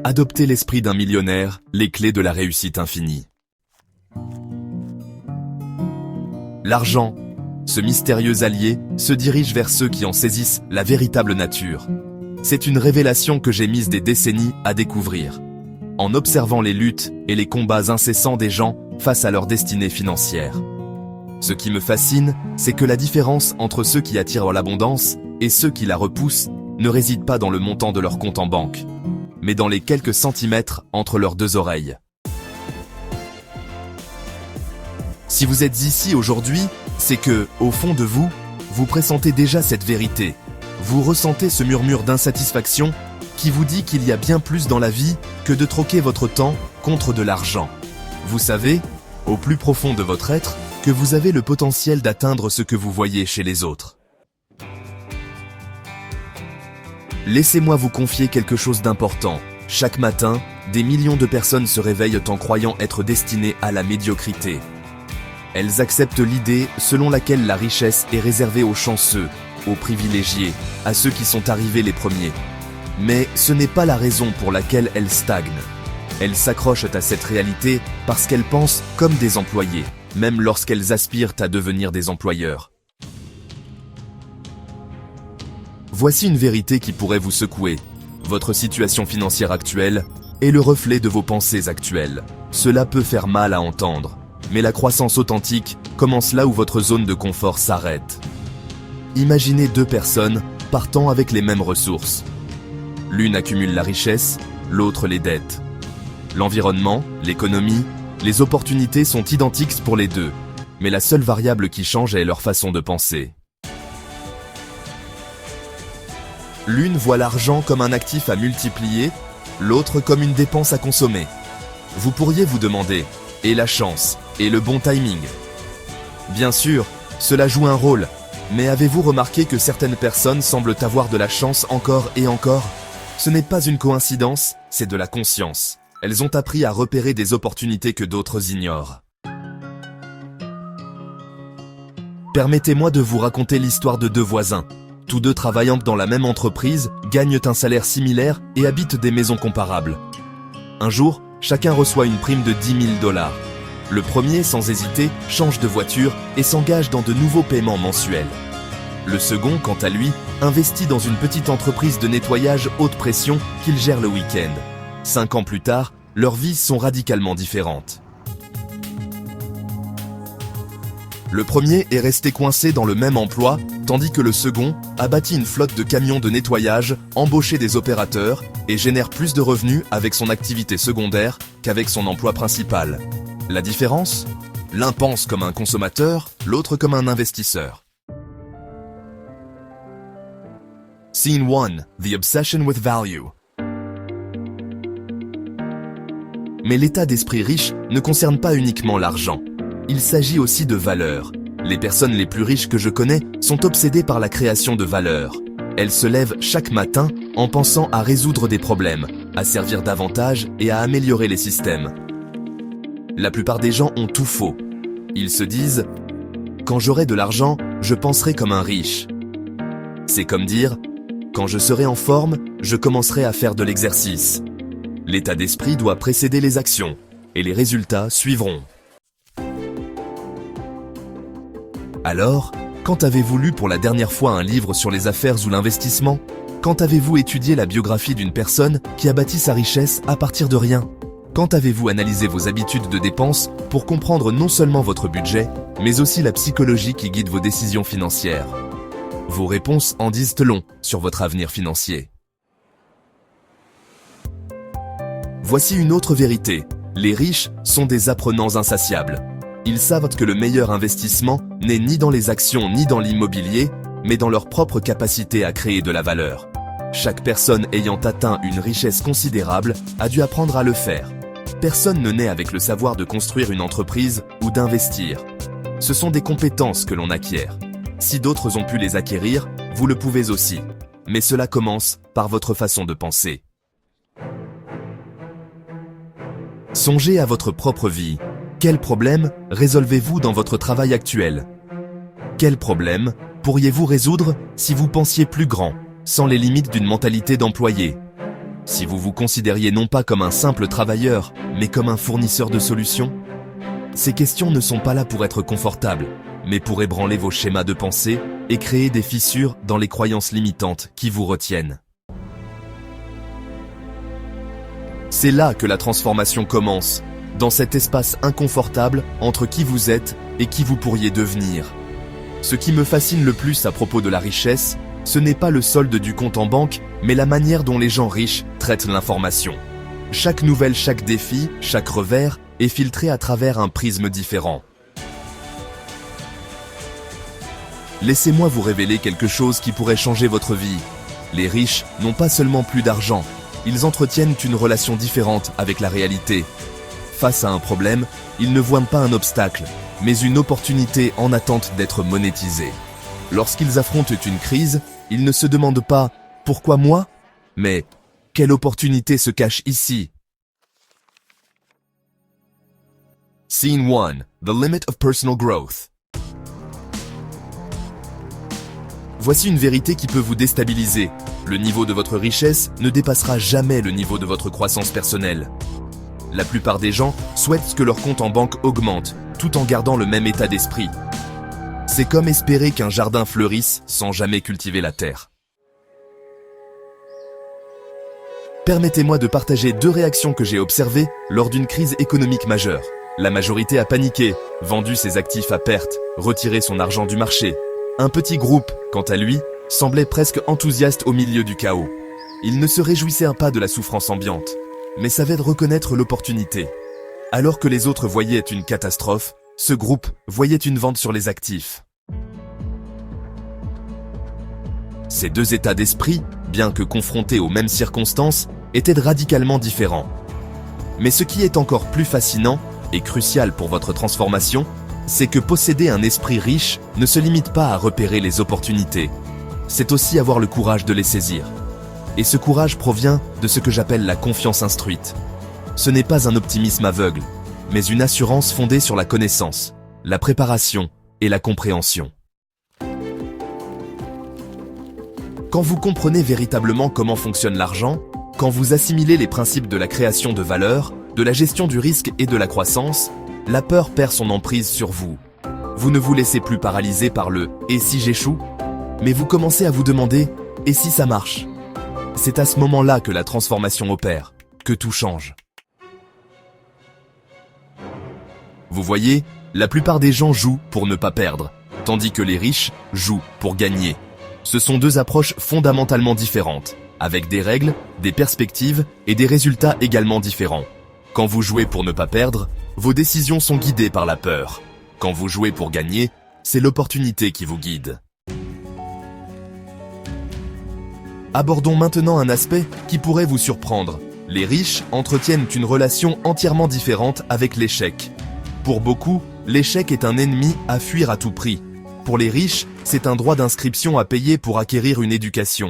Adoptez l'esprit d'un millionnaire, les clés de la réussite infinie. L'argent, ce mystérieux allié, se dirige vers ceux qui en saisissent la véritable nature. C'est une révélation que j'ai mise des décennies à découvrir, en observant les luttes et les combats incessants des gens face à leur destinée financière. Ce qui me fascine, c'est que la différence entre ceux qui attirent l'abondance et ceux qui la repoussent ne réside pas dans le montant de leur compte en banque, mais dans les quelques centimètres entre leurs deux oreilles. Si vous êtes ici aujourd'hui, c'est que, au fond de vous, vous pressentez déjà cette vérité. Vous ressentez ce murmure d'insatisfaction qui vous dit qu'il y a bien plus dans la vie que de troquer votre temps contre de l'argent. Vous savez, au plus profond de votre être, que vous avez le potentiel d'atteindre ce que vous voyez chez les autres. Laissez-moi vous confier quelque chose d'important. Chaque matin, des millions de personnes se réveillent en croyant être destinées à la médiocrité. Elles acceptent l'idée selon laquelle la richesse est réservée aux chanceux, aux privilégiés, à ceux qui sont arrivés les premiers. Mais ce n'est pas la raison pour laquelle elles stagnent. Elles s'accrochent à cette réalité parce qu'elles pensent comme des employés, même lorsqu'elles aspirent à devenir des employeurs. Voici une vérité qui pourrait vous secouer. Votre situation financière actuelle est le reflet de vos pensées actuelles. Cela peut faire mal à entendre, mais la croissance authentique commence là où votre zone de confort s'arrête. Imaginez deux personnes partant avec les mêmes ressources. L'une accumule la richesse, l'autre les dettes. L'environnement, l'économie, les opportunités sont identiques pour les deux, mais la seule variable qui change est leur façon de penser. L'une voit l'argent comme un actif à multiplier, l'autre comme une dépense à consommer. Vous pourriez vous demander, et la chance, et le bon timing? Bien sûr, cela joue un rôle, mais avez-vous remarqué que certaines personnes semblent avoir de la chance encore et encore? Ce n'est pas une coïncidence, c'est de la conscience. Elles ont appris à repérer des opportunités que d'autres ignorent. Permettez-moi de vous raconter l'histoire de deux voisins. Tous deux travaillant dans la même entreprise, gagnent un salaire similaire et habitent des maisons comparables. Un jour, chacun reçoit une prime de 10 000 $. Le premier, sans hésiter, change de voiture et s'engage dans de nouveaux paiements mensuels. Le second, quant à lui, investit dans une petite entreprise de nettoyage haute pression qu'il gère le week-end. 5 ans plus tard, leurs vies sont radicalement différentes. Le premier est resté coincé dans le même emploi, tandis que le second a bâti une flotte de camions de nettoyage, embauché des opérateurs et génère plus de revenus avec son activité secondaire qu'avec son emploi principal. La différence? L'un pense comme un consommateur, l'autre comme un investisseur. Scene 1. The Obsession with Value. Mais l'état d'esprit riche ne concerne pas uniquement l'argent. Il s'agit aussi de valeurs. Les personnes les plus riches que je connais sont obsédées par la création de valeur. Elles se lèvent chaque matin en pensant à résoudre des problèmes, à servir davantage et à améliorer les systèmes. La plupart des gens ont tout faux. Ils se disent « Quand j'aurai de l'argent, je penserai comme un riche ». C'est comme dire « Quand je serai en forme, je commencerai à faire de l'exercice ». L'état d'esprit doit précéder les actions, et les résultats suivront. Alors, quand avez-vous lu pour la dernière fois un livre sur les affaires ou l'investissement? Quand avez-vous étudié la biographie d'une personne qui a bâti sa richesse à partir de rien? Quand avez-vous analysé vos habitudes de dépenses pour comprendre non seulement votre budget, mais aussi la psychologie qui guide vos décisions financières? Vos réponses en disent long sur votre avenir financier. Voici une autre vérité. Les riches sont des apprenants insatiables. Ils savent que le meilleur investissement n'est ni dans les actions ni dans l'immobilier, mais dans leur propre capacité à créer de la valeur. Chaque personne ayant atteint une richesse considérable a dû apprendre à le faire. Personne ne naît avec le savoir de construire une entreprise ou d'investir. Ce sont des compétences que l'on acquiert. Si d'autres ont pu les acquérir, vous le pouvez aussi. Mais cela commence par votre façon de penser. Songez à votre propre vie. Quel problème résolvez-vous dans votre travail actuel? Quel problème pourriez-vous résoudre si vous pensiez plus grand, sans les limites d'une mentalité d'employé? Si vous vous considériez non pas comme un simple travailleur, mais comme un fournisseur de solutions? Ces questions ne sont pas là pour être confortables, mais pour ébranler vos schémas de pensée et créer des fissures dans les croyances limitantes qui vous retiennent. C'est là que la transformation commence, dans cet espace inconfortable entre qui vous êtes et qui vous pourriez devenir. Ce qui me fascine le plus à propos de la richesse, ce n'est pas le solde du compte en banque, mais la manière dont les gens riches traitent l'information. Chaque nouvelle, chaque défi, chaque revers est filtré à travers un prisme différent. Laissez-moi vous révéler quelque chose qui pourrait changer votre vie. Les riches n'ont pas seulement plus d'argent, ils entretiennent une relation différente avec la réalité. Face à un problème, ils ne voient pas un obstacle, mais une opportunité en attente d'être monétisée. Lorsqu'ils affrontent une crise, ils ne se demandent pas « Pourquoi moi ?», mais « Quelle opportunité se cache ici ?» Scene 1. The Limit of Personal Growth. Voici une vérité qui peut vous déstabiliser. Le niveau de votre richesse ne dépassera jamais le niveau de votre croissance personnelle. La plupart des gens souhaitent que leur compte en banque augmente, tout en gardant le même état d'esprit. C'est comme espérer qu'un jardin fleurisse sans jamais cultiver la terre. Permettez-moi de partager 2 réactions que j'ai observées lors d'une crise économique majeure. La majorité a paniqué, vendu ses actifs à perte, retiré son argent du marché. Un petit groupe, quant à lui, semblait presque enthousiaste au milieu du chaos. Il ne se réjouissait pas de la souffrance ambiante, mais savait reconnaître l'opportunité. Alors que les autres voyaient une catastrophe, ce groupe voyait une vente sur les actifs. Ces 2 états d'esprit, bien que confrontés aux mêmes circonstances, étaient radicalement différents. Mais ce qui est encore plus fascinant et crucial pour votre transformation, c'est que posséder un esprit riche ne se limite pas à repérer les opportunités. C'est aussi avoir le courage de les saisir. Et ce courage provient de ce que j'appelle la confiance instruite. Ce n'est pas un optimisme aveugle, mais une assurance fondée sur la connaissance, la préparation et la compréhension. Quand vous comprenez véritablement comment fonctionne l'argent, quand vous assimilez les principes de la création de valeur, de la gestion du risque et de la croissance, la peur perd son emprise sur vous. Vous ne vous laissez plus paralyser par le « et si j'échoue ?» mais vous commencez à vous demander « et si ça marche ?» C'est à ce moment-là que la transformation opère, que tout change. Vous voyez, la plupart des gens jouent pour ne pas perdre, tandis que les riches jouent pour gagner. Ce sont 2 approches fondamentalement différentes, avec des règles, des perspectives et des résultats également différents. Quand vous jouez pour ne pas perdre, vos décisions sont guidées par la peur. Quand vous jouez pour gagner, c'est l'opportunité qui vous guide. Abordons maintenant un aspect qui pourrait vous surprendre. Les riches entretiennent une relation entièrement différente avec l'échec. Pour beaucoup, l'échec est un ennemi à fuir à tout prix. Pour les riches, c'est un droit d'inscription à payer pour acquérir une éducation.